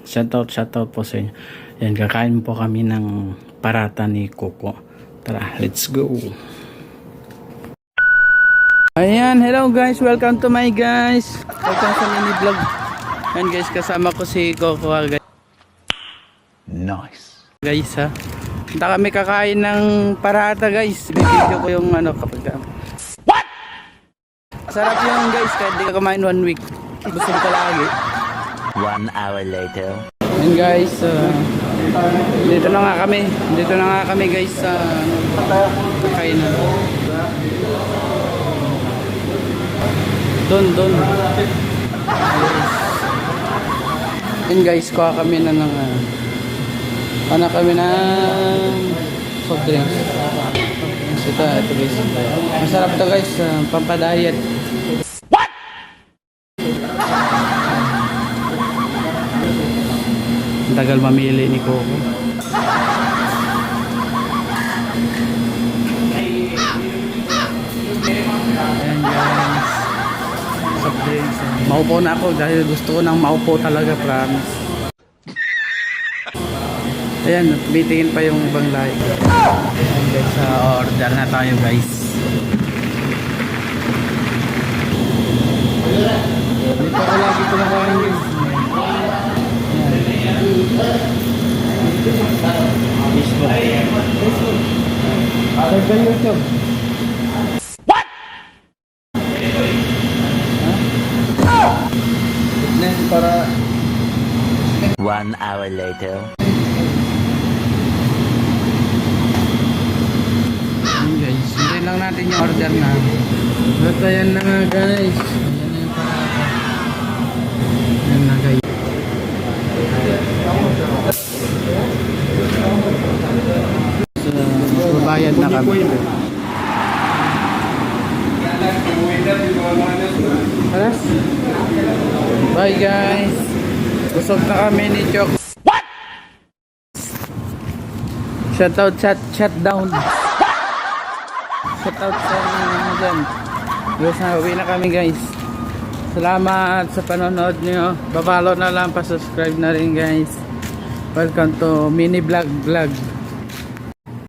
Shoutout po sa inyo. Yan, kakain po kami ng parata ni Coco. Tara, let's go. Ayan, hello guys, welcome to my guys. Welcome sa mini vlog. Ayan guys, kasama ko si Coco guys. Nice. Guys ha, punta kami kakain ng parata guys. Bibidyo ko yung ano kapag what? Sarap yung guys, kahit di ka kumain 1 week. Busog ka lagi. 1 hour later. And guys, dito na nga kami guys sa kainan. Doon. And guys, kuha kami na ng soft drinks. Ito guys. Masarap to guys, pampadayat. Tagal mamili ni Coco. Ayan guys, soft drinks. Maupo na ako dahil gusto ko nang maupo talaga, promise. Ayan, bitingin pa yung ibang like. Ayan guys, order na tayo guys. Dito ko lagi kumakain guys. Facebook. Sa YouTube. What? Fitness para 1 hour later. Guys, hindi lang natin yung order na. At ayan na nga guys. Ayan na yung parata. Ayan na guys. Bayad na kami. Alas? Bye guys. Busog na kami ni Chok. What? Shoutout shutdown. Shoutout sa mga dyan. Guys, uwi na kami guys. Salamat sa panonood nyo. Babalo na lang, pa-subscribe na rin guys. Welcome to mini vlog.